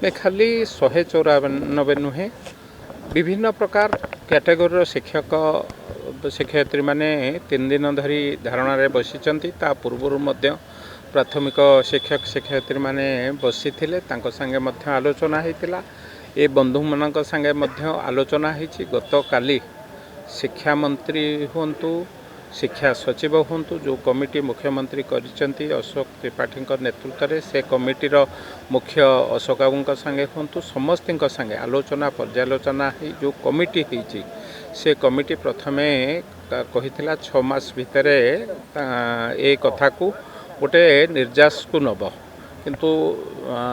मैं खाली 194 नुहे विभिन्न प्रकार कैटेगोरी शिक्षक शिक्षयित्री माने 3 दिन धरी धारणा बसी पूर्व प्राथमिक शिक्षक शिक्षयित्री माने बसी संगे मध्य आलोचना होता ए बंधु मान संगे मध्य आलोचना होती। गत काली शिक्षा मंत्री हुंतु शिक्षा सचिव हुंतु जो कमिटी मुख्यमंत्री करिसेंती अशोक त्रिपाठी नेतृत्व में से कमिटीर मुख्य अशोक बाबू संगे हुंतु समस्त संगे आलोचना पर्यालोचना जो कमिटी होती से कमिटी प्रथमे कही 6 मास भितर ए कथा को गोटे निर्यास को नब किंतु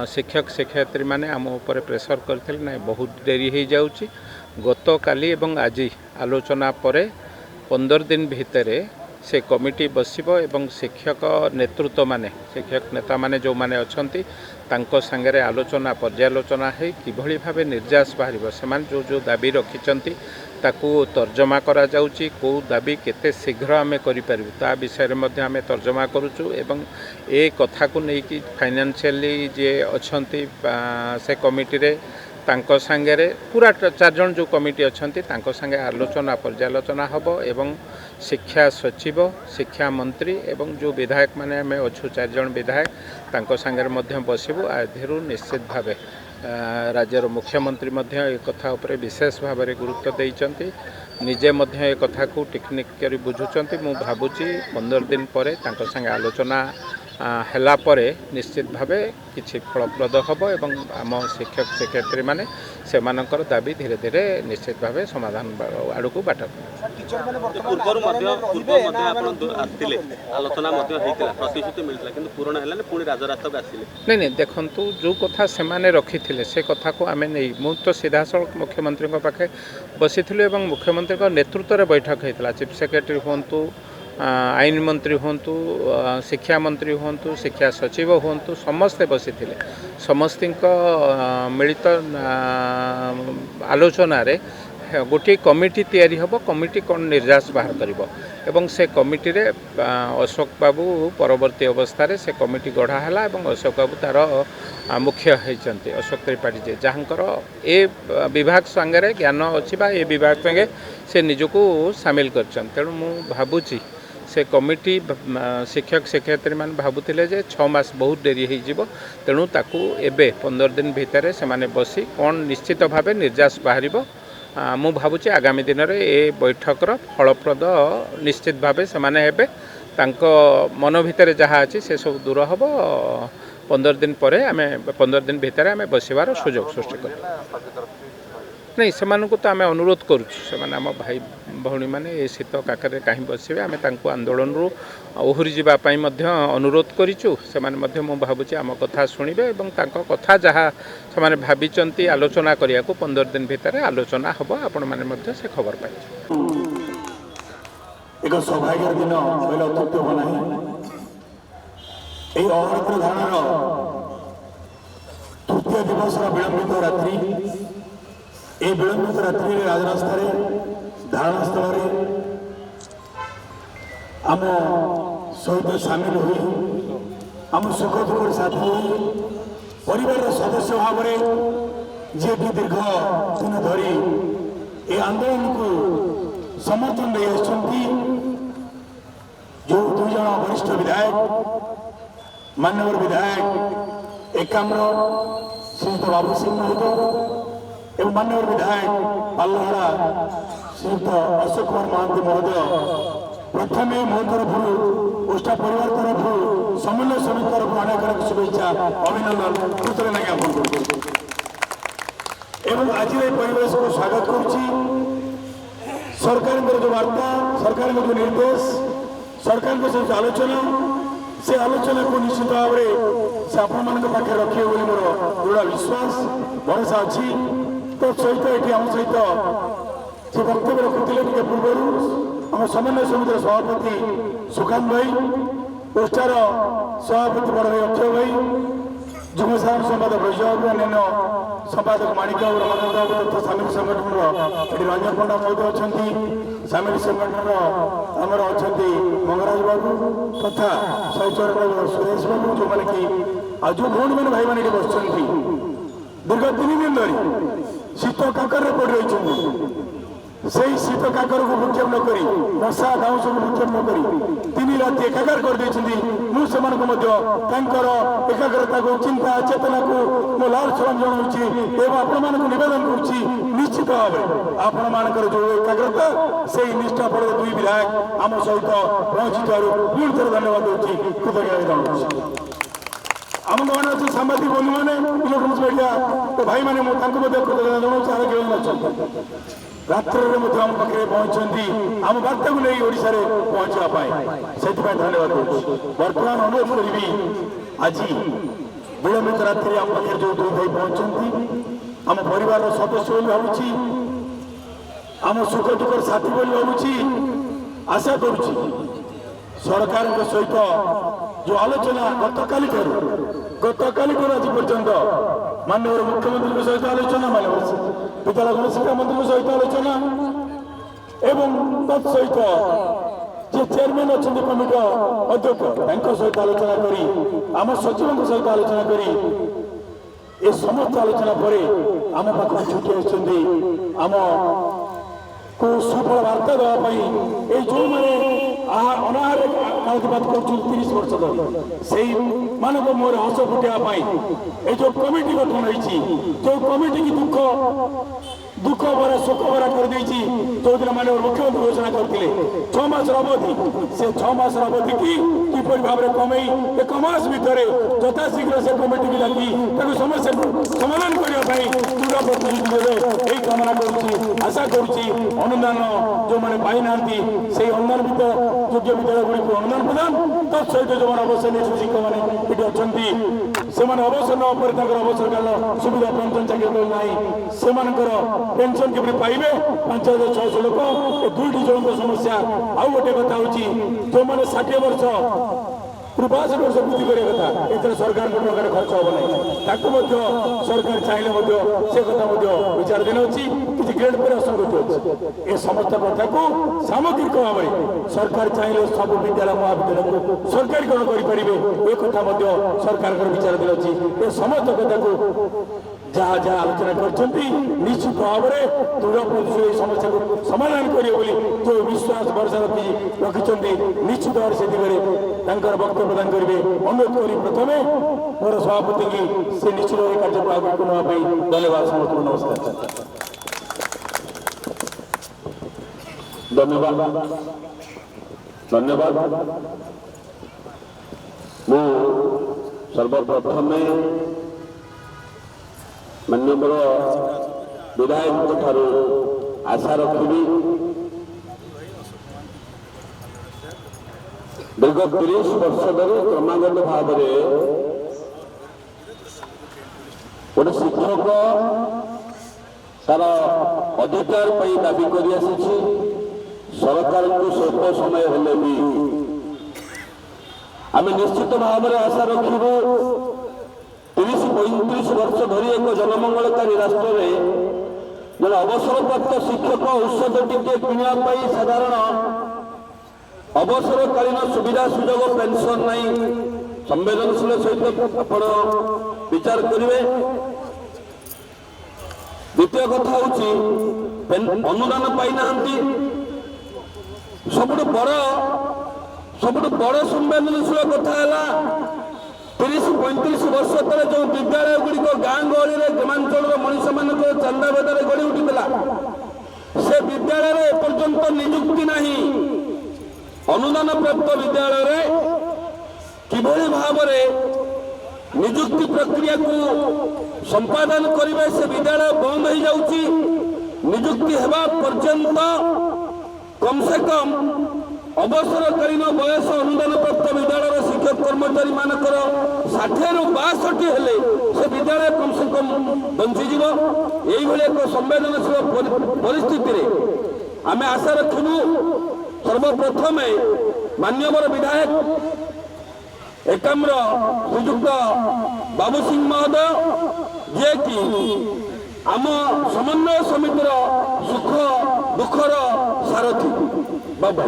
शिक्षक शिक्षयित्री माने आम उपर प्रेसर करथिले ना बहुत देरी हो जाउची। गत काली एवं आज आलोचना पर 15 दिन भितर से कमिटी बसिबो एवं शिक्षक नेतृत्व माने शिक्षक नेता माने जो माने अछंती तांको संगे आलोचना पर्यालोचना है किभली भावे निर्यास बाहर से जो जो दाबी रखिंट ताकू तर्जमा करा जाउची को दाबी केते शीघ्र आमे करि परिबु ता विषय रे आमे तर्जमा करूचु एवं ए कथा को लेकिन फाइनेंशियली जे अछंती से कमिटी रे तांको संगे पूरा 4 जन जो कमिटी अछंती तांको संगे आलोचना पर्यालोचना हबो एवं शिक्षा सचिव शिक्षा मंत्री एवं जो विधायक माने आमे अछु 4 जन विधायक तांको संगे मध्य बसिबु आधेरु निश्चित भावे राज्यर मुख्यमंत्री मध्य ए कथा उपरे विशेष भाव में गुरुत्व देइचंती निजे मध्य ए कथा को टेक्निक करी बुझुचंती मु भाबुची 15 दिन पर तांको संगे आलोचना हैला परे निश्चित भावे किछि फलप्रद हबो एवं आम शिक्षक शिक्षयित्री माने से मानकर दाबी धीरे धीरे निश्चित भावे समाधान आड़ को बाट नहीं नहीं देखंतु जो कथा से माने रखी से कथा को आमे नहीं मु तो सीधा सड़क मुख्यमंत्री पाखे बसी एवं मुख्यमंत्री नेतृत्व में बैठक होता चीफ सेक्रेटरी हूँ आईन मंत्री हूँ शिक्षा मंत्री हूँ शिक्षा सचिव हूँ समस्ते बसी समस्त मिलित आलोचन गोटे कमिटी तैयारी हबो कमिटी कौन निर्यास बाहर करिवो एवं से कमिटी रे अशोक बाबू परवर्ती अवस्था से कमिटी गढ़ा हैला एवं अशोक बाबू तार मुख्य होइचंती अशोक त्रिपाठी जे जहाँकर ए विभाग संगे ज्ञान अच्छी बा ए विभाग संगे से निजको सामिल करछन तेणु मु भाबुची से कमिटी शिक्षक शिक्षयित्री मान भाबुथिले जे 6 मास बहुत देरी हो जिवो तेणु ताकू एबे 15 दिन भितर से माने बसी कौन निश्चित भावे निर्यास बाहरिबो मु भावुची आगामी दिन में ए बैठकर फलप्रद निश्चित भाव से माने हेबे तांको मन भितर जहाँ अच्छी से सब दूर हम 15 दिन पर आम 15 दिन भितर आम बसवार सुजोग सृष्टि कर नहीं से तो आम अनुरोध करुम भाई भौणी मैंने ये शीत काकर कहीं बसवे आम आंदोलन रू ओहरी जावाई अनुरोध करूँ से भावुँ आम कथा शुणे और कथा जहाँ से भाई आलोचना करने को 15 दिन भितर आलोचना हम आपण मैंने से खबर पाई एक सौभाग्य दिन अत्युक्त तृतीय दिवस विलंबित रात्रि ए विलंबित रात्रि राजरास्तार धारणा स्थल आम सहित सामिल हुई आम सुख दुख साथी हुई परिवार सदस्य भाव में जी कि दीर्घ दिन धरी ए आंदोलन को समर्थन दे जो 2 जन वरिष्ठ विधायक मान्यवर विधायक एकाम्र श्रीयुक्त बाबू सिंह महोदय एवं मान्यवर विधायक पालहड़ा श्रीयुक्त अशोक कुमार महांती महोदय प्रथम मो तरफ ओष्ठा परिवार तरफ समन्वय समिति तरफ अनेक शुभेच्छा अभिनंदन कृतज्ञता ज्ञापन कर आज परिवेश को स्वागत करुच्ची सरकार जो वार्ता सरकार जो निर्देश सरकार सहित आलोचना से आलोचना को निश्चित भाव में से आपण मान पाखे रखे बोली मोर दृढ़ विश्वास भरोसा अच्छी तो सहित ये आम सहित से वक्तव्य रखुले टे पूर्व आम समन्वय समितिर सभापति सुकांत भाई पोस्टार सभापति बड़ भाई अक्षय भाई जुम्म साधारण संपादक रजबाबू अन्य संपादक माणिक रमाकांत बाबू तथा सामिल संगठन रंजन पंडा महोदय अच्छा सामिल संगठन आमर अच्छा मंगराज बाबू तथा सहचर सुरेश बाबू जो मैंने कि आज जो भौणी मैंने भाई मैंने बस दीर्घ 3 दिन धरी शीत काकर पड़ रही से शीत काकर को भूक्षेप नक मशा दाउस को भूक्षेप नक 3 रात एकाकार कर एकाग्रता को चिंता चेतना को मो लाल सलाम जनाऊँगी एवं आपण मान नवेदन करुच्ची निश्चित भाव में आपण मानकर जो एकाग्रता से निष्ठा फल 2 विधायक आम सहित पहुंचू पुणी थे धन्यवाद दूसरी कृतज्ञता जनाऊँ आम मैंने अच्छे सांबादिक बंधु मैंने इलेक्ट्रोनिक्स मीडिया तो भाई मैंने कृतज्ञता जनाऊँ रात्र आम पाखे पहुंचती आम बार्ता को नहीं ओडिशा रे पहुंचापी से धन्यवाद बर्तमान अनुरोध करी आज विलंबित रात्रि आम पाखे जो 2 भाई पहुंचती आम परिवार सदस्य भावुची आम सुख दुख साथी भावुची आशा करुच्ची सरकार सहित जो आलोचना गतकाली आज पर्यंत माननीय मुख्यमंत्री सहित आलोचना माननीय विद्यालय गणशिक्षा मंत्री सहित आलोचना एवं तत्सहित जे चेयरमैन अच्छा कमिटी अध्यक्ष सहित आलोचना करी आम सचिव सहित आलोचना करी ए समस्त आलोचना पर आम पाख छुट्टी आम को सुफल वार्ता देवाई जो मैंने अनाहार कालतिपात कर 30 वर्ष धरी से मानव मोर हस फुटाई जो कमिटी गठन होती जो कमिटी की दुख भरा शोक भरा कर जो दिन मानव मुख्यमंत्री घोषणा करते 6 मास अवधि से 6 मास अवधि की किपर भाव में कमे 1 मास भितर यथाशीघ्र से कमिटी की डाकी समस्या समाधान करने दृढ़ प्रतिश्रुति देवे यही कामना करुच्ची आशा करुच्ची अनुदान जो मैंने पाई ना से अनुदान योग्य विद्यालय गुड़ी अनुदान प्रदान तत्सहित जो मैंने अवसर नहीं शिक्षक मैंने ये अच्छा से अवसर न अवसर काल सुविधा पेंशन चाकरी ना से पेंशन केवल पाइबे 5600 लोक 2टी जन समस्या आउ गोटे कथा हूँ जो मैंने 60 वर्ष 62 वर्ष वृद्धि करने कथा एथर सरकार को टकर खर्च हम ना सरकार चाहिए से कथा विचाराधीन अच्छी किसी ग्रेड पर असंगति अच्छी ए समस्त कथा को सामग्रिक भाव में सरकार चाहिए सब विद्यालय महाविद्यालय को सरकारीकरण करें ए कथा सरकार विचाराधीन अच्छी ए समस्त कथा को जहाँ जहाँ आलोचना कर निश्चित भाव में दृढ़ प्रतिश्रुति समस्या को समाधान करेंगे जो विश्वास भरोसा रखी निश्चित भाव से वक्तव्य प्रदान करेंगे अनुरोध करी प्रथम मोर सभापति की से निश्चित भाव कार्य को आगे नापी धन्यवाद समस्त नमस्कार धन्यवाद मु सर्वप्रथम माननीय विधायक ठारू आशा रखी दीर्घ 30 वर्ष धरी क्रमागत भाव गोटे शिक्षक तार अधिकार दाबी कर सरकार को स्वल्प समय हेले भी आम निश्चित भाव में आशा रखू 30-35 वर्ष धरी एक जनमंगलकारी राष्ट्र में जन अवसरप्राप्त शिक्षक औषध टीके किणापी साधारण अवसरकालीन सुविधा सुजोग पेंशन नहीं संवेदनशील सहित आप विचार करेंगे। द्वितीय कथा हूँ अनुदान पाई ना सबुठ बड़ संवेदनशील कथा है 30-35 वर्ष तले जो विद्यालय गुड़िक गाँ गहली ग्रामांचल मनीष मान चांदा बेदर गढ़ी उठीला से विद्यालय एपर्यंत निजुक्ति नहीं अनुदान प्राप्त विद्यालय किभली भाव निजुक्ति प्रक्रिया को संपादन करेंगे से विद्यालय बंद हो जाउची निजुक्ति हेबा पर्यंत कम से कम ଅବସରକାଳୀନ ବୟସ ଅନୁଦାନ ପ୍ରାପ୍ତ ବିଦ୍ୟାଳୟର ଶିକ୍ଷକ କର୍ମଚାରୀ ମାନଙ୍କର 60ରୁ 62 ହେଲେ ସେ ବିଦ୍ୟାଳୟ କମ୍ ସେ କମ୍ ବଞ୍ଚିଯିବ। ଏଇଭଳି ଏକ ସମ୍ବେଦନଶୀଳ ପରିସ୍ଥିତିରେ ଆମେ ଆଶା ରଖିବୁ ସର୍ବପ୍ରଥମେ ମାନ୍ୟବର ବିଧାୟକ ଏକାମ୍ର ଶ୍ରୀଯୁକ୍ତ ବାବୁ ସିଂ ମହୋଦୟ, ଯିଏକି ଆମ ସମନ୍ୱୟ ସମିତିର ସୁଖ ଦୁଃଖର ସାରଥୀ। ବାବୁ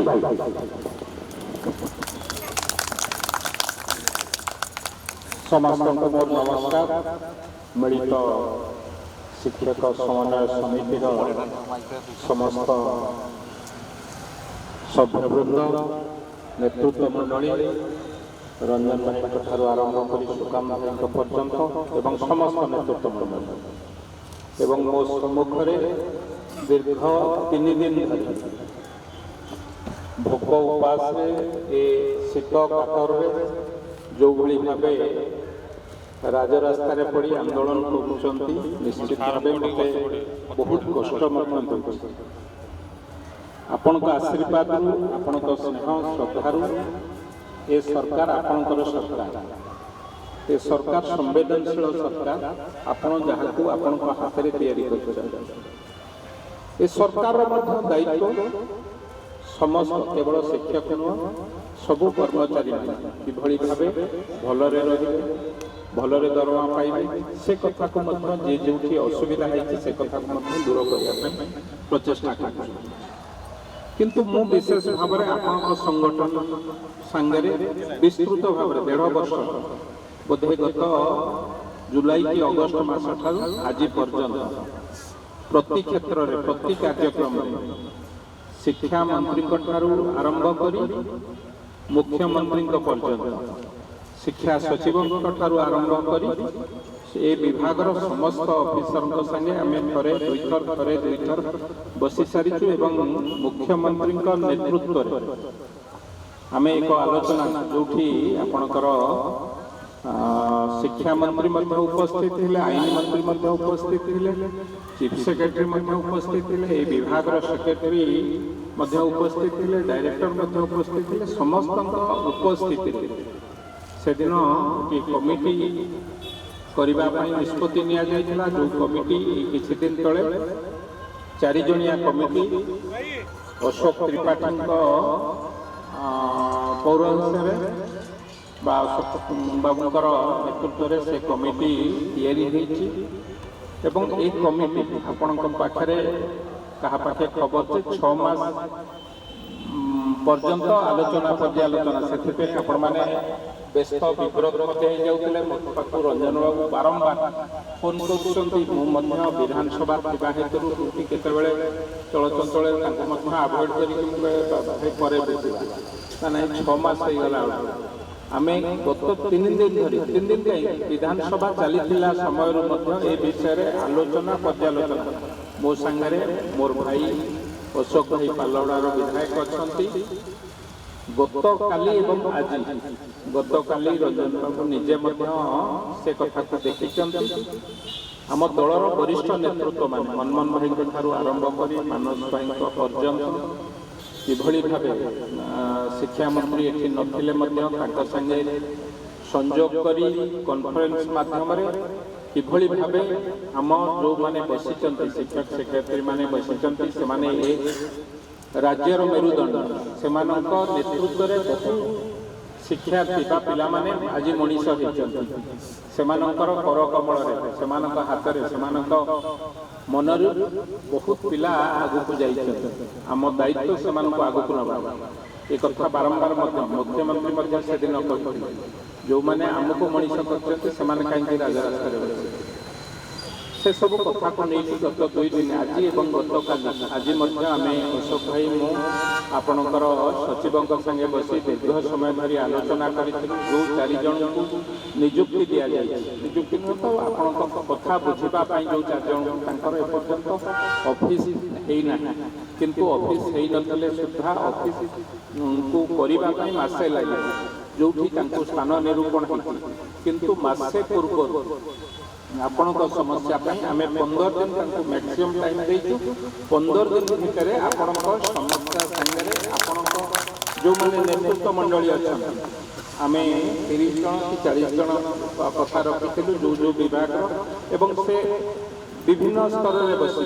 ସମସ୍ତଙ୍କୁ ମୋର ନମସ୍କାର। ମିଳିତ ଶିକ୍ଷକ ସମନ୍ୱୟ ସମିତିର ସମସ୍ତ ସଭ୍ୟବୃନ୍ଦ, ନେତୃତ୍ୱ ମଣ୍ଡଳୀ, ରଞ୍ଜନ ଭାଇଙ୍କ ଠାରୁ ଆରମ୍ଭ କରି ସୁକାମ ଭାଇଙ୍କ ପର୍ଯ୍ୟନ୍ତ ଏବଂ ସମସ୍ତ ନେତୃତ୍ୱ ମଣ୍ଡଳୀ ଏବଂ ମୋ ସମ୍ମୁଖରେ ଦୀର୍ଘ 3 ଦିନ ଧରି ଭୋକ ଉପାସରେ ଏ ଶୀତ କାକରରେ ଯେଉଁଭଳି ଭାବେ ରାଜରାସ୍ତାରେ ପଡ଼ି ଆନ୍ଦୋଳନ କରୁଛନ୍ତି, ନିଶ୍ଚିତ ଭାବେ ମୋତେ ବହୁତ କଷ୍ଟ ମଧ୍ୟ ଦେଉଛି। ଆପଣଙ୍କ ଆଶୀର୍ବାଦରୁ, ଆପଣଙ୍କ ସ୍ନେହ ଶ୍ରଦ୍ଧାରୁ ଏ ସରକାର ଆପଣଙ୍କର ସରକାର। ଏ ସରକାର ସମ୍ବେଦନଶୀଳ ସରକାର। ଆପଣ ଯାହାକୁ ଆପଣଙ୍କ ହାତରେ ତିଆରି କରିଛନ୍ତି, ଏ ସରକାରର ମଧ୍ୟ ଦାୟିତ୍ୱ ସମସ୍ତ କେବଳ ଶିକ୍ଷକ ନୁହଁ, ସବୁ କର୍ମଚାରୀମାନେ କିଭଳି ଭାବେ ଭଲରେ ରହିବେ, ଭଲରେ ଦରମା ପାଇବେ, ସେ କଥାକୁ ମଧ୍ୟ ଯିଏ ଯେଉଁଠି ଅସୁବିଧା ହେଇଛି ସେ କଥାକୁ ମଧ୍ୟ ଦୂର କରିବା ପାଇଁ ପ୍ରଚେଷ୍ଟା କରୁଛନ୍ତି। କିନ୍ତୁ ମୁଁ ବିଶେଷ ଭାବରେ ଆପଣଙ୍କ ସଂଗଠନ ସାଙ୍ଗରେ ବିସ୍ତୃତ ଭାବରେ 1.5 ବର୍ଷ ବୋଧେ ଗତ ଜୁଲାଇ କି ଅଗଷ୍ଟ ମାସ ଠାରୁ ଆଜି ପର୍ଯ୍ୟନ୍ତ ପ୍ରତି କ୍ଷେତ୍ରରେ, ପ୍ରତି କାର୍ଯ୍ୟକ୍ରମରେ ଶିକ୍ଷା ମନ୍ତ୍ରୀଙ୍କ ଠାରୁ ଆରମ୍ଭ କରି ମୁଖ୍ୟମନ୍ତ୍ରୀଙ୍କ ପର୍ଯ୍ୟନ୍ତ, ଶିକ୍ଷା ସଚିବଙ୍କ ଠାରୁ ଆରମ୍ଭ କରି ଏ ବିଭାଗର ସମସ୍ତ ଅଫିସରଙ୍କ ସାଙ୍ଗେ ଆମେ ଥରେ ଦୁଇଥର ବସି ସାରିଛୁ ଏବଂ ମୁଖ୍ୟମନ୍ତ୍ରୀଙ୍କ ନେତୃତ୍ୱରେ ଆମେ ଏକ ଆଲୋଚନା, ଯେଉଁଠି ଆପଣଙ୍କର ଶିକ୍ଷାମନ୍ତ୍ରୀ ମଧ୍ୟ ଉପସ୍ଥିତ ଥିଲେ, ଆଇନ ମନ୍ତ୍ରୀ ମଧ୍ୟ ଉପସ୍ଥିତ ଥିଲେ, ଚିଫ୍ ସେକ୍ରେଟାରୀ ମଧ୍ୟ ଉପସ୍ଥିତ ଥିଲେ, ଏ ବିଭାଗର ସେକ୍ରେଟାରୀ ମଧ୍ୟ ଉପସ୍ଥିତ ଥିଲେ, ଡାଇରେକ୍ଟର ମଧ୍ୟ ଉପସ୍ଥିତ ଥିଲେ। ସମସ୍ତଙ୍କ ଉପସ୍ଥିତିରେ ସେଦିନ କମିଟି କରିବା ପାଇଁ ନିଷ୍ପତ୍ତି ନିଆଯାଇଥିଲା। ଯେଉଁ କମିଟି କିଛି ଦିନ ତଳେ 4 ଜଣିଆ କମିଟି ଅଶୋକ ତ୍ରିପାଠୀଙ୍କ ପୌରହିତ୍ୟରେ ବା ଅଶୋକ ବାବୁଙ୍କର ନେତୃତ୍ୱରେ ସେ କମିଟି ତିଆରି ହୋଇଛି ଏବଂ ଏହି କମିଟି ଆପଣଙ୍କ ପାଖରେ କାହା ପାଖେ ଖବର ଯେ 6 ମାସ ପର୍ଯ୍ୟନ୍ତ ଆଲୋଚନା ପର୍ଯ୍ୟାଲୋଚନା, ସେଥିପାଇଁ ଆପଣମାନେ ବ୍ୟସ୍ତ ବିବ୍ରତ ମଧ୍ୟ ହେଇଯାଉଥିଲେ। ମୋ ପାଖକୁ ରଞ୍ଜନ ବାବୁ ବାରମ୍ବାର ଫୋନ୍ କରୁଛନ୍ତି। ମୁଁ ମଧ୍ୟ ବିଧାନସଭା ଥିବା ହେତୁରୁ କେତେବେଳେ ଚଳଚଞ୍ଚଳରେ ତାଙ୍କୁ ମଧ୍ୟ ଆଭଏଡ୍ କରିକି ପରେ ବୁଝିବା ନା ନାହିଁ। 6 ମାସ ହେଇଗଲା ବେଳକୁ ଆମେ ଗତ 3 ଦିନ ଧରି, 3 ଦିନ ଯାଇ ବିଧାନସଭା ଚାଲିଥିଲା ସମୟରୁ ମଧ୍ୟ ଏ ବିଷୟରେ ଆଲୋଚନା ପର୍ଯ୍ୟାଲୋଚନା। ମୋ ସାଙ୍ଗରେ ମୋର ଭାଇ ଅଶୋକ ଭାଇ ପାଲଗଡ଼ାର ବିଧାୟକ ଅଛନ୍ତି। ଗତକାଲି ଏବଂ ଆଜି, ଗତକାଲି ରଞ୍ଜନ ବାବୁ ନିଜେ ମଧ୍ୟ ସେ କଥାକୁ ଦେଖିଛନ୍ତି। ଆମ ଦଳର ବରିଷ୍ଠ ନେତୃତ୍ୱମାନେ ମନମୋହନ ଭାଇଙ୍କ ଠାରୁ ଆରମ୍ଭ କରି ମାନସ ଭାଇଙ୍କ ପର୍ଯ୍ୟନ୍ତ କିଭଳି ଭାବେ ଶିକ୍ଷାମନ୍ତ୍ରୀ ଏଠି ନଥିଲେ ମଧ୍ୟ ତାଙ୍କ ସାଙ୍ଗେ ସଂଯୋଗ କରି କନଫରେନ୍ସ ମାଧ୍ୟମରେ କିଭଳି ଭାବେ ଆମ ଯେଉଁମାନେ ବସିଛନ୍ତି, ଶିକ୍ଷକ ସେକ୍ରେଟାରୀମାନେ ବସିଛନ୍ତି, ସେମାନେ ଏ ରାଜ୍ୟର ମେରୁଦଣ୍ଡ, ସେମାନଙ୍କ ନେତୃତ୍ୱରେ ବହୁ ଶିକ୍ଷାର୍ଥୀ ବା ପିଲାମାନେ ଆଜି ମଣିଷ ହୋଇଛନ୍ତି। ସେମାନଙ୍କର କରକମଳରେ, ସେମାନଙ୍କ ହାତରେ, ସେମାନଙ୍କ ମନରୁ ବହୁତ ପିଲା ଆଗକୁ ଯାଇଛନ୍ତି। ଆମ ଦାୟିତ୍ୱ ସେମାନଙ୍କୁ ଆଗକୁ ନେବା। ଏ କଥା ବାରମ୍ବାର ମଧ୍ୟ ମୁଖ୍ୟମନ୍ତ୍ରୀ ମଧ୍ୟ ସେଦିନ କହିଥିଲେ, ଯେଉଁମାନେ ଆମକୁ ମଣିଷ କରିଛନ୍ତି ସେମାନେ କାହିଁକି ରାଜରାସ୍ତାରେ ବସିବେ। ସେସବୁ କଥାକୁ ନେଇକି ଗତ 2 ଦିନ, ଆଜି ଏବଂ ଗତକାଲି, ଆଜି ମଧ୍ୟ ଆମେ ଅଶୋକ ଭାଇ, ମୁଁ ଆପଣଙ୍କର ସଚିବଙ୍କ ସାଙ୍ଗେ ବସି ଦୀର୍ଘ ସମୟ ଧରି ଆଲୋଚନା କରିଥିଲୁ। ଯେଉଁ 4 ଜଣଙ୍କୁ ନିଯୁକ୍ତି ଦିଆଯାଇଛି, ନିଯୁକ୍ତି ନୁହେଁ ତ ଆପଣଙ୍କ କଥା ବୁଝିବା ପାଇଁ ଯେଉଁ 4 ଜଣଙ୍କୁ, ତାଙ୍କର ଏପର୍ଯ୍ୟନ୍ତ ଅଫିସ୍ ହେଇନାହିଁ। କିନ୍ତୁ ଅଫିସ୍ ହେଇନଥିଲେ ସୁଦ୍ଧା ଅଫିସ୍କୁ କରିବା ପାଇଁ ମାସେ ଲାଗିବ, ଯେଉଁଠି ତାଙ୍କୁ ସ୍ଥାନ ନିରୂପଣ ହେଇଛି। କିନ୍ତୁ ମାସେ ପୂର୍ବରୁ ଆପଣଙ୍କ ସମସ୍ୟା ପାଇଁ ଆମେ 15 ଦିନ ତାଙ୍କୁ ମ୍ୟାକ୍ସିମମ୍ ଟାଇମ୍ ଦେଇଛୁ। 15 ଦିନ ଭିତରେ ଆପଣଙ୍କ ସମସ୍ୟା ସାଙ୍ଗରେ ଆପଣଙ୍କ जो मैंने नेतृत्व मंडली अच्छा आम 30 जन कि 40 जन कथा रखी जो जो विभाग एवं से विभिन्न स्तर में बस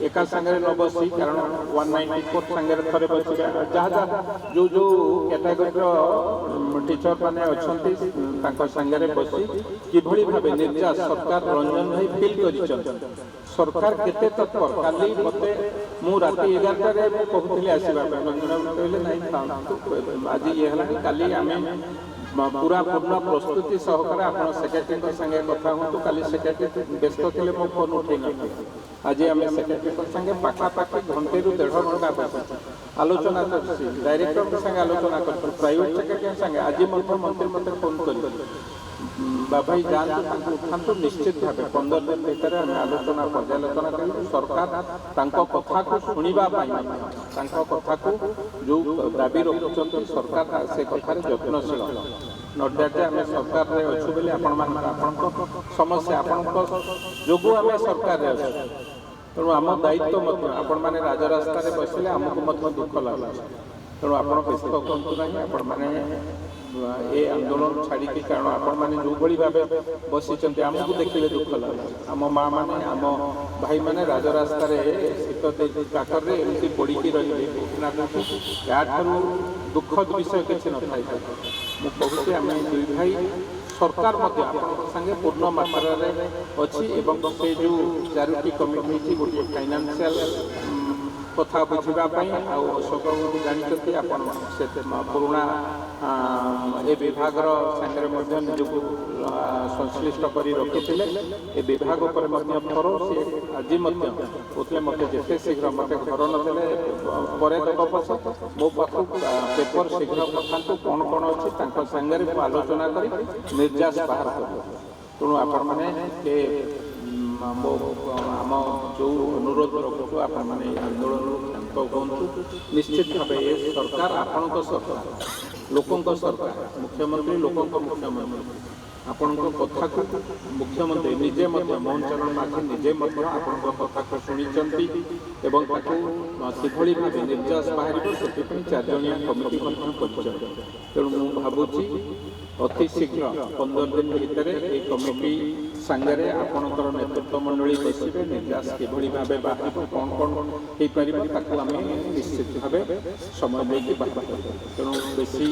एका सांगे न बसी कारण 194 सांगे थे बस जहाँ जहाँ जो जो कैटेगोरी टीचर मैंने अच्छा सांगे बसी किभली भाव निर्यास सरकार रंजन भाई फिल कर सरकार केते तत्पर काली मते मु राति 11 कहूली आसवा कहले नहीं आज ये है काली आम पूरा पूर्ण प्रस्तुति सहकार आप सेक्रेटरी संगे कथा हूँ काली सेक्रेटरी व्यस्त थे मो फोन उठे न आज आम सेक्रेटरी संगे पाखापाखि घंटे रु 1.5 घंटा आलोचना कर डायरेक्टर संगे आलोचना कर प्राइवेट सेक्रेटरी संगे आज मंत्री मत फोन कर भाई जातु उठातु निश्चित भाव 15 दिन भीतर आम आलोचना पर्यालोचना कर सरकार कथा को शुणा कथा को जो दाबी रखुंट सरकार से कथार यत्नशील नट दैट आम सरकार अच्छु बोली आपण समस्या आपण जो आम सरकार तेणु आम दायित्व आपण मैंने राजरास्तार बसले आमको दुख लगे तेणु आप व्यस्त कहतु ना आपण मैंने ये आंदोलन छाड़ी कारण आपण मैंने जो भाई भाव बसी आमको देखिले दुख लगे आम माँ मैंने आम भाई मैंने राजरास्तार शीत काकर एमती पड़ी रही दुखद विषय किसी न था मुझे आम दुई भाई सरकार संगे पूर्ण मात्रा अच्छी से जो 4टी कमिटी गोटे फाइनान्शियल कथा बुझापी अशोक बाबू जानते पुराणा ए विभाग सांगे निजक संश्लिष्ट कर रखी ए विभाग पर थर सी आज कहते मत जिते शीघ्र मत घर नदेले दब पछ मो पाख पेपर शीघ्र पठातु कौन कौन अच्छी सांगे आलोचना कर निर्यास बाहर कर तेणु आपण मैंने आम जो अनुरोध रखु आप आंदोलन कहतु निश्चित भाव ये सरकार आपण सरकार लोकों सरकार मुख्यमंत्री लोकों मुख्यमंत्री आपण कथा को मुख्यमंत्री निजे मोहन चरण माझी निजे आपण कथा को शुणी किभली भाव निर्यास बाहर से 4 जणिया कमिटी तेणु मुझे भावुची अति शीघ्र 15 दिन भितर ये कमिटी सांगे आपणकर नेतृत्व मंडली बसवे निर्यास किभली भाव बाहर कौन कौन हो पार आम निश्चित भाव समय लेकिन बाहर तेणु बेसी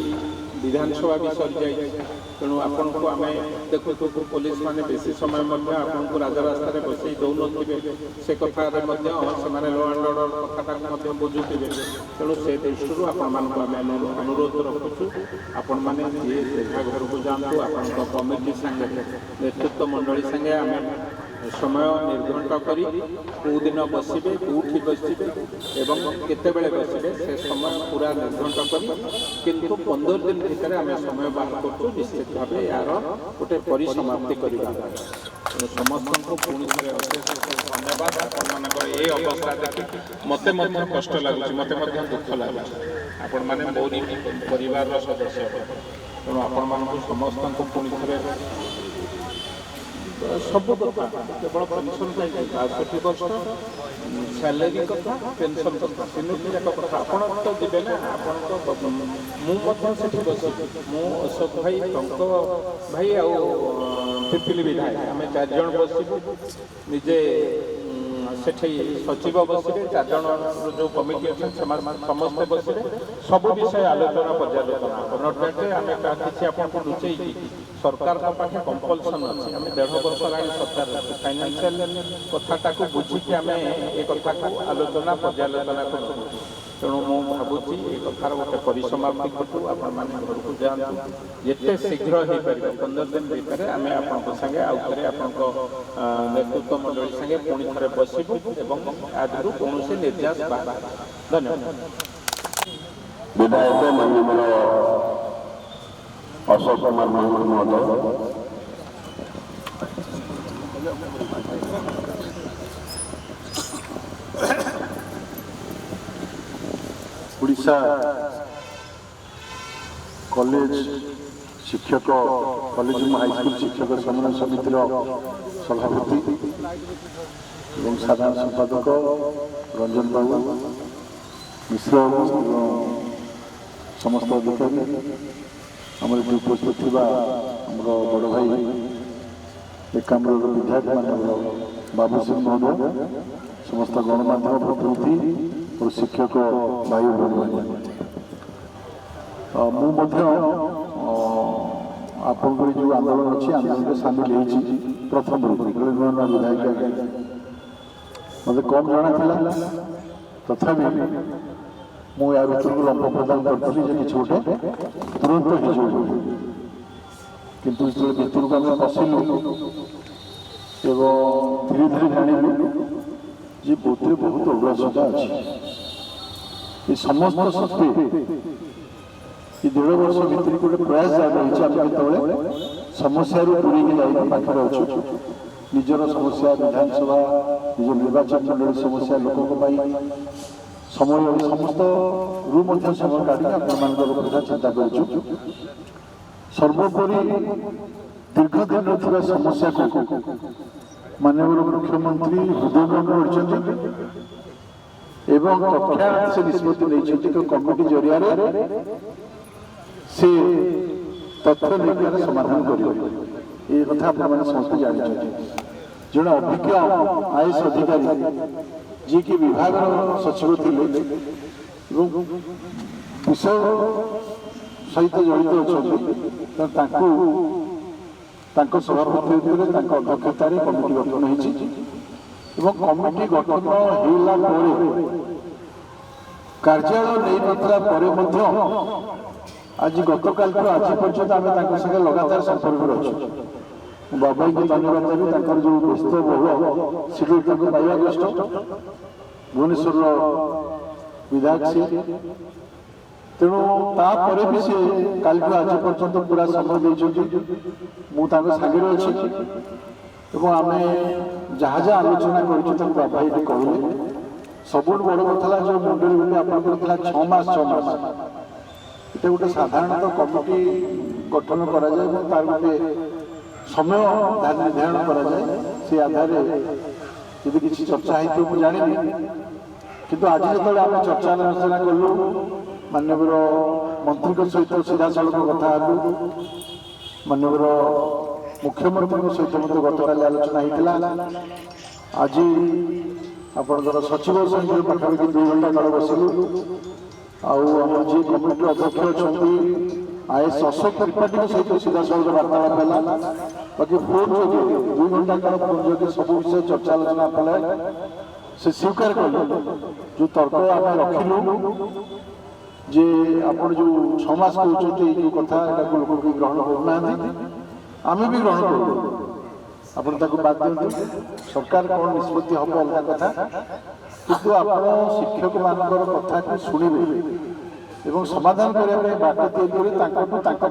विधानसभा भी सरी जाए तेणु आपन को आम देखु पुलिस मैंने बेसी समय आपन को राजरास्तार बसई दौन से कथा लॉ एंड ऑर्डर कथा बुझुवे तेणु से दृष्टि आपण अनुरोध रखुचु आपण मैंने घर को जातु आप कमिटी संगे नेतृत्व मंडली संगे आम समय निर्घंट कर कौ दिन बसवे कौटी बसवे एवं केतेबेले बसवे से समय पूरा निर्घंट कर किंतु 15 दिन भितर आम समय बाहर कर निश्चित भाव यार गोटे परिसमाप्ति करवा समस्त को पुणी थे धन्यवाद आपंकर ये अवस्था देखिए मत कष्ट लगुच मत दुख लगुच आपण मैंने मोरी परिवार सदस्य तेणु आपण समस्त को पुणी थे सब कथा केवल पेंशन 62 वर्ष सैलरी कथा पेंशन कथा 3टी जाक कथा आप तो जीवे ना आप मुझे बस मु अशोक भाई टंक भाई आपिली विधायक आम 4 जन बसबू निजे सेठी सचिव बसवे 4 जन जो कमिटी अच्छे समस्ते बसवे सब विषय आलोचना पर्यालोचना नटे आम किसी आपको लुचेई सरकार पाखे कंपलसन अच्छी आम 1.5 वर्ष लाइन सरकार फाइनान्शियल कथा को बुझिकी आम ए कथा को आलोचना पर्यालोचना कर तेणु मुझे भावुची ये कथार गोटे परिसमाप्ति करूँ आपण घर को जातु जिते शीघ्र हो पार 15 दिन भितर आम आप संगे आउ थे आप नेतृत्व मंडली संगे पुणी थे बसबू और आदि कौन निर्यास बाहर धन्यवाद विधायक माननीय अशोक कुमार महमूद महोदय उड़ीसा कॉलेज शिक्षक कॉलेज हाईस्कूल शिक्षक सम्मेलन समितिर सभापति और साधारण संपादक रंजन बाबू मिश्र समस्त अधिकारी आमर जो उपस्थित थी आमर बड़ भाई एकाम्र विधायक माननीय बाबू सिंह महोदय समस्त गणमाध्यम प्रतिनिधि और शिक्षक भाई भौणी आपंकर जो आंदोलन अच्छी आंदोलन में सामिल हो प्रथम नुआ नुआ विधायक मत कम जना तथापि मुझे भर को लंब प्रदान करी कि गोटे तुरंत हो किंतु जो भितर को आम पशिलु एवं धीरे धीरे जानी जे बोधे बहुत उग्रता अच्छी ये समस्त शक्ति ये 1.5 वर्ष भितर गोटे प्रयास जारी रही समस्या दूरे पाखे अच्छु निजर समस्या विधानसभा निज निर्वाचन मंडल समस्या लोकों समय समस्त रु समय काढ़ी आपता चिंता कर सर्वोपरि दीर्घ दिन समस्या को माननीय मुख्यमंत्री हृदयंगम कक्षा से निष्पत्ति नहीं कमिटी जरिया से तथ्य लेकर समाधान कर कथा आप समस्त जानते जड़े अभिज्ञ आईएएस अधिकारी जी की विभाग सचिव थे विषय सहित जड़ित अच्छा सभापति अध्यक्षतार कमिटी गठन हो कमिटी गठन होला कार्यालय नहीं नथिला आज गतकाल आज पर्यंत आम संगे लगातार संपर्क अच्छे बाबा को धन्यवाद देवी जो व्यस्त बहुल शेड्यूल पाइबा कष्ट भुवनेश्वर विधायक सी तेणु तापर भी सी काल आज पर्यंत पूरा समय देते मुझे सागर अच्छी आम जहाँ जहाँ आलोचना कर बाबा ये कहले सब बड़ कथा जो मुंडे बोले आप 6 मास ये गोटे साधारणतः कमिटी गठन करा जाए तार गोटे समय निर्धारण करा जाए से आधार यदि किसी चर्चा हो मुझे जानी किंतु आज जो आम चर्चा आलोचना कलु माननीय मंत्री सहित सीधा सड़क कथा माननीय मुख्यमंत्री सहित मत गतकाल आलोचना होता आज आपंकर सचिव सहित पाखापाखि 2 घंटा काल बसलु आम जी कमिटी अध्यक्ष अच्छा आईएएस अशोक त्रिपाठी सहित सीधा सड़क वार्तालाप है बाकी फोन जो 2 घंटा काल फोन जो सब विषय चर्चा आलोचना कले से स्वीकार कले जो तर्क आम रखिलु जे आप जो 6 मास कहते जो कथा लोक ग्रहण करना आम भी ग्रहण करूँ आप बात दिखाते सरकार कौन निष्पत्ति हम अलग कथा किंतु आप शिक्षक मान कथा को शुणे एवं समाधान करने बाट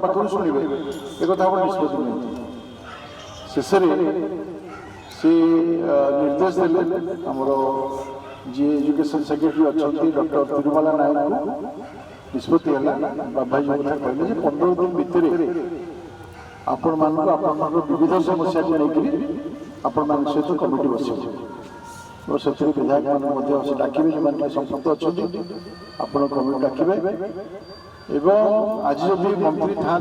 पाखु शुणे एक कथा आप निष्पत्ति नहीं शेष से निर्देश देले आमर जी एजुकेशन सेक्रेटरी अच्छा डॉक्टर तिरुमाला नायक को निष्पत्ति है बाबा जी कथा कहले 15 दिन भितर आपण विविध समस्या को लेकर आपण सहित कमिटी बस और से विधायक मान डाके जो संपृक्त अच्छा आप कमिटी डाके आज जब मंत्री था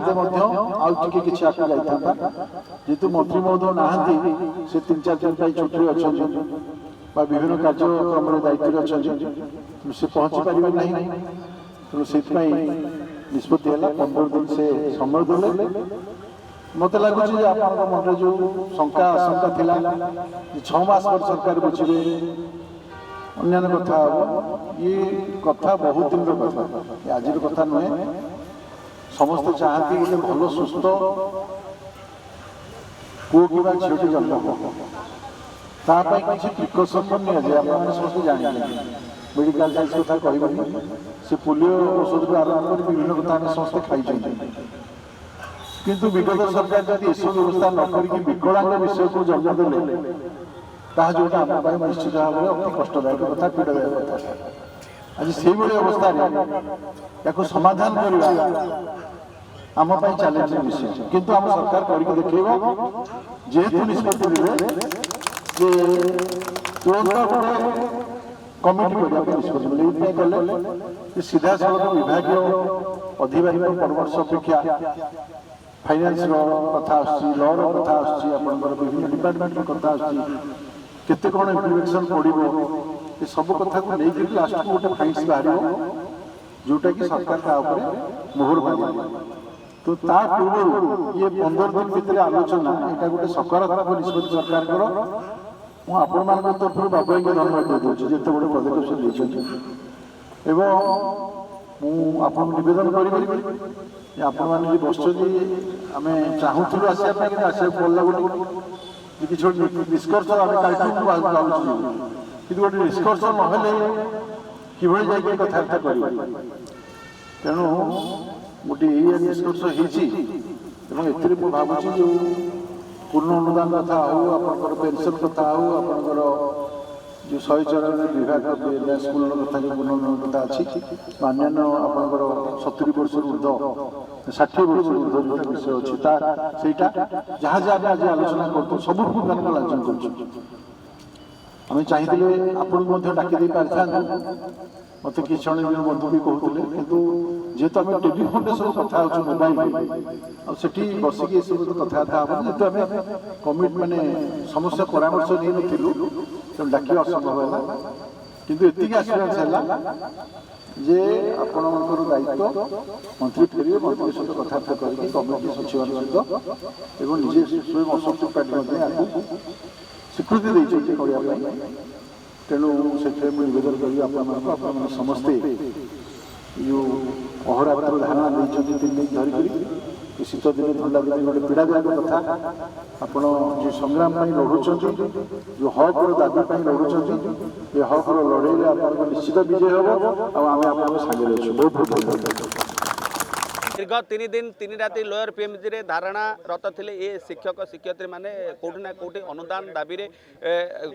आगे किसी आगे जाता जेहेतु मंत्री महोदय नहांती से 3-4 दिन छुट्टी अच्छा विभिन्न कार्यक्रम दायित्व अच्छा से पहुँची पारे ना तेणु से निष्पत्ति है 15 दिन से समय देले मत लगुच मन जो शंका आशंका थिला 6 मास पर सरकार बुझे अन्य कथा ये कथा बहुत दिन कथा आज कथा नुहे समस्त चाहती गोटे भल सुस्थ पुओ कि झीटी जन्म तापाई किसी प्रिकसन नि जाए आप समस्त जाने मेडिकल साइंस कथा कहबनी से पोलियो औषध को आरंभ कर विभिन्न कथा आम समस्त खाई किंतु विगत सरकार जब एसब व्यवस्था न करके विकलांग विषय को जन्म देले जोटा आम निश्चित भाव में अति कष्टदायक कथा पीड़ादायक कथा आज से अवस्था या समाधान करवा आम चैलेंज विषय किंतु आम सरकार करके देखा जेहेतु निष्पत्ति तुरंत गोटे कमिटी करने निष्पत्ति कले सीधा सड़क विभाग ଅଧିବାହିକ ପରାମର୍ଶ ଅପେକ୍ଷା फाइनान्स कथा लर कथा आपर विभिन्न डिपार्टमेंट कथा केते कौन इम्प्लीमेंटेशन पड़ो ये सब कथा को लेकिन लास्ट को गोटे फाइट्स बाहर जोटा कि सरकार का मोहर मार तो ता पूर्व ये 15 दिन भितर आलोचना यहाँ गोटे सकारात्मक निष्पत्ति सरकार मुझे आपण तरफ बाबा को धन्यवाद देदेवी जिते बड़े पदक्षेप से आपको निवेदन करी आपण मैंने बस आम चाहूलु आसपा कि आसा पड़ा गोटे कि निष्कर्ष आम कालू कि गोटे निष्कर्ष ना कि कथबार्ता कर तेणु गोटे ये निष्कर्ष हो भावुँ जो पूर्ण अनुदान कथा हो आप पेनसन कथा हो आप जो 194 विभाग स्कूल कथा जो पूर्ण अनुदान कथा अच्छी अन्य आपंकर 70 वर्ष ऊर्ध 60 वर्ष ऊर्ध जो विषय अच्छी जहाँ जहाँ आज आलोचना कर सब लांछन करें चाहिए आपको डाकी पारि मत कि जन बंधु भी कहते कितु जेहेतु आम टेलीफोन सब कथा मोबाइल आठी बसिकी सब कथबार्ता हम जेहतु आम कमिट माने समस्या परामर्श नहीं तेणु डाक असंभव है किंतु एतिक आश्योरेंस है जे आपणकर दायित्व मंत्री फेरिए मंत्री सहित कथबार्ता करके कमिटी सचिव सहित और निजे स्वयं असंतुष्ट पार्टी स्वीकृति देते तेणु से निवेदन करी समस्ते जो अहोरात्र धारणा नहीं 3 दिन धरिकी शीत दिन थंडा दिन गोटे पीड़ादायक कथा आपण जो संग्राम लड़ुं जो हक दाबी लड़ुं ये हक लड़े आप निश्चित विजय हम आम सागर अच्छे बहुत बहुत धन्यवाद। दीर्घ 3 दिन 3 राति लोयर पीएमजी रे धारणा रत थे ये शिक्षक शिक्षयित्री मैंने कौटि ना कौटि अनुदान दाबी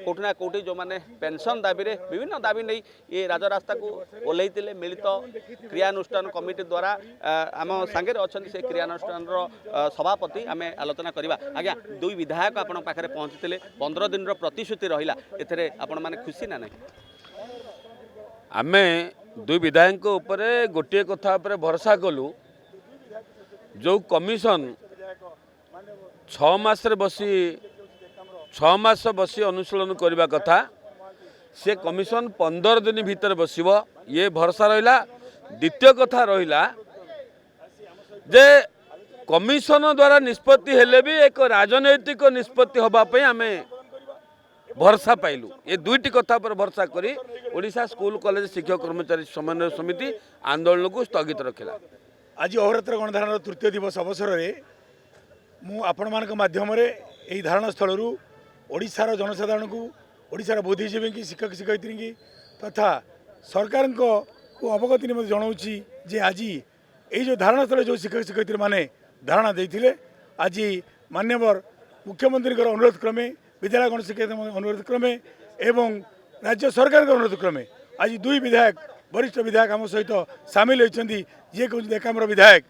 कौटि ना कौटि जो मैंने पेंशन दाबी विभिन्न दाबी नहीं ये राजरास्ता को ओल्लैले मिलित क्रियानुष्ठान कमिटी द्वारा आम सांगे अच्छा से क्रियानुष्ठान सभापति आम आलोचना करवा आज्ञा 2 विधायक आपण पाखे पहुँची 15 दिन प्रतिश्रुति रहा ए आपण मैंने खुशी ना नहीं आमे 2 विधायक उपरे गोटे कथा भरोसा कलु जो कमिशन 6 मास बसी अनुशीलन करने कथा से कमिशन 15 दिन भीतर बसिबो ये भरोसा रहिला। द्वितीय कथा रहिला जे कमिशन द्वारा निष्पत्ति हेले भी एक राजनैतिक निष्पत्ति होबापई आमे भरोसा पाइलु ये 2टी कथा पर भरोसा करी ओडिशा स्कूल कॉलेज शिक्षक कर्मचारी समन्वय समिति आंदोलन को स्थगित रखिला। आज अहोरात्र गणधारण तृतीय दिवस अवसर में आपण मान मध्यम यही धारणा स्थल ओडिशार जनसाधारण को ओडिशार बुद्धिजीवी की शिक्षक शिक्षयित्री की तथा सरकार को अवगति निमंत्रण जनाऊँगी जे आज ये जो धारणा स्थल जो शिक्षक शिक्षयित्री माने धारणा देते आज माननीय मुख्यमंत्री अनुरोध क्रमे विद्यालय गण शिक्षक अनुरोध क्रमे एवं राज्य सरकार अनुरोध क्रमे आज 2 विधायक वरिष्ठ विधायक आम सहित सामिल होती जी कहते एकाम्र विधायक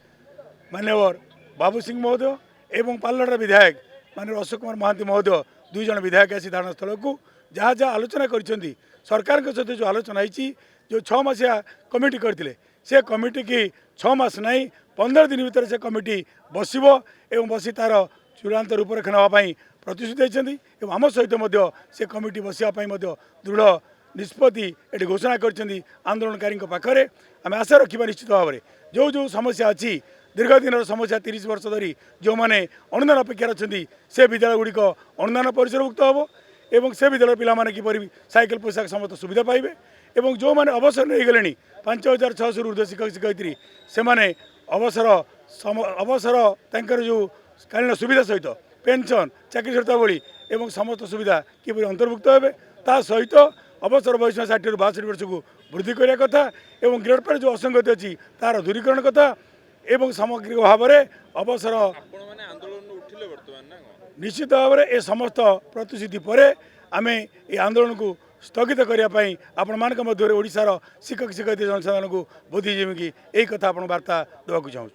मान्यवर बाबू सिंह महोदय एवं पालड़ विधायक माननीय अशोक कुमार महांती महोदय 2 जन विधायक आसी धारणा स्थल को जहाँ जहाँ आलोचना कर सरकार के सहित जो आलोचना होती जो 6 मासिया कमिटी करते से कमिटी की 6 मास नहीं 15 दिन भीतर से कमिटी बसिबो एवं बसी तार चूड़ांत रूपरेखा नापी प्रतिश्रुति देते आम सहित से कमिटी बसापी दृढ़ निष्पत्ति ये घोषणा कर आंदोलनकारी पाखे आम आशा रखा निश्चित भाव में जो जो समस्या अच्छी दीर्घ दिन समस्या 30 वर्ष धरी जो मैंने अनुदान अपेक्षा अच्छा से विद्यालय गुड़िक अनुदान परिसरभुक्त हम एवं से विद्यालय पिलाने किपर साइकेल पोशाक समस्त सुविधा पाइबे एवं जो मैंने अवसर नहीं गले 5600 ऊर्ध्व शिक्षक शिक्षयित्री से अवसर तंकर जो कालीन सुविधा सहित पेंशन चाकरी शर्तावली एवं समस्त सुविधा किपर अंतर्भुक्त हे ता सहित अवसर बयस 60 ରୁ 62 वर्ष को वृद्धि करने कथा एवं ग्रेड पर जो असंगति अच्छी तार दूरीकरण कथा एवं सामग्रिक भाव में अवसर निश्चित भाव में ए समस्त प्रतिश्रुति पर आम ये आंदोलन को स्थगित करने आपण मान मध्य ओडिशार शिक्षक शिक्षयित्री जनसाधारण को बुद्धिजीवी की यही कथा आप वार्ता देवाक चाहूँ।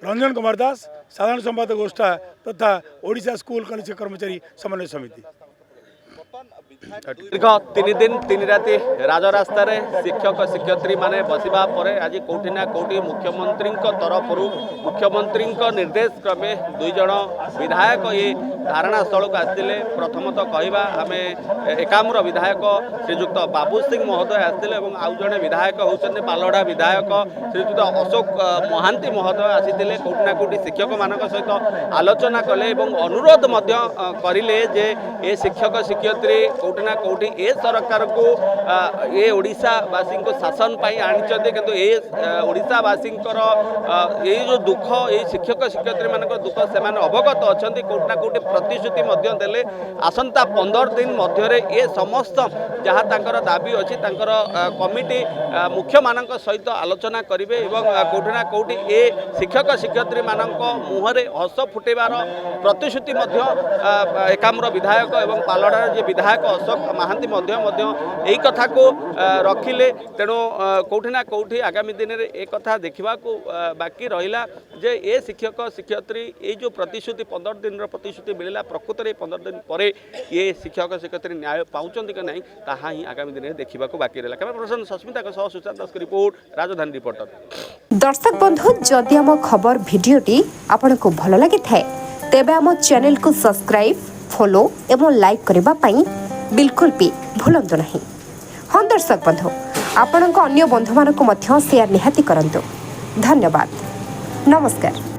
रंजन कुमार दास साधारण संपादक गोष्ठा तथा ओडिशा स्कूल कॉलेज कर्मचारी समन्वय समिति। दीर्घ 3 दिन 3 राति राजरास्तार शिक्षक शिक्षयित्री माने बसवा पर आज कौटी ना कौटी मुख्यमंत्री तरफ मुख्यमंत्री निर्देश क्रमे 2 जन विधायक ये धारणा स्थल को आसते। प्रथमतः कहवा आम एकाम्र विधायक श्रीजुक्त बाबू सिंह महोदय आसते और आउ जड़े विधायक होती पालड़ा विधायक श्रीजुक्त अशोक महांती महोदय आसी कौटी ना कौटी शिक्षक मान सहित आलोचना कले अनुरोध करें जे ये शिक्षक शिक्षयित्री कौटी ना कौटी ए सरकार को ये ओडिशावासी को शासन पाई आनी किंतु ये ओडिशावासी ये जो दुख ये शिक्षक शिक्षयित्री मान दुख से अवगत अच्छा कौटी ना कौटी प्रतिश्रुति देले आसंता 15 दिन मध्य ये समस्त जहाँ तांकर दाबी अच्छी कमिटी मुख्य मान सहित आलोचना करेंगे कौटी ना कौटी ये शिक्षक शिक्षयित्री मान मुहरे हस फुटेबार प्रतिश्रुति एकाम्र विधायक एवं पालड़ार जे विधायक अशोक महांती यही कथा को रखिले। तेणु कौटी ना कौटी आगामी दिन में एक कथा देखा बाकी रहा जे ये शिक्षक शिक्षयित्री ये जो प्रतिश्रुति 15 दिन प्रतिश्रुति मिलला प्रकृत में 15 दिन पर ये शिक्षक शिक्षयित्री न्याय पाँच कि नहीं ताहा ही आगामी दिन में देखा बाकी रहा। कैमरा पर्सन सस्मिता सुशांत दास रिपोर्ट राजधानी रिपोर्टर। दर्शक बंधु जदि आम खबर भिडियोटी आपन को भल लगी थाए तेबे आम चैनल को सब्सक्राइब फॉलो एवं लाइक करबा पई बिल्कुल भी भूलंतु नहीं। हाँ दर्शक बंधु आपण अन्य बंधु मानक मध्य शेयर निहाती करंतु। धन्यवाद। नमस्कार।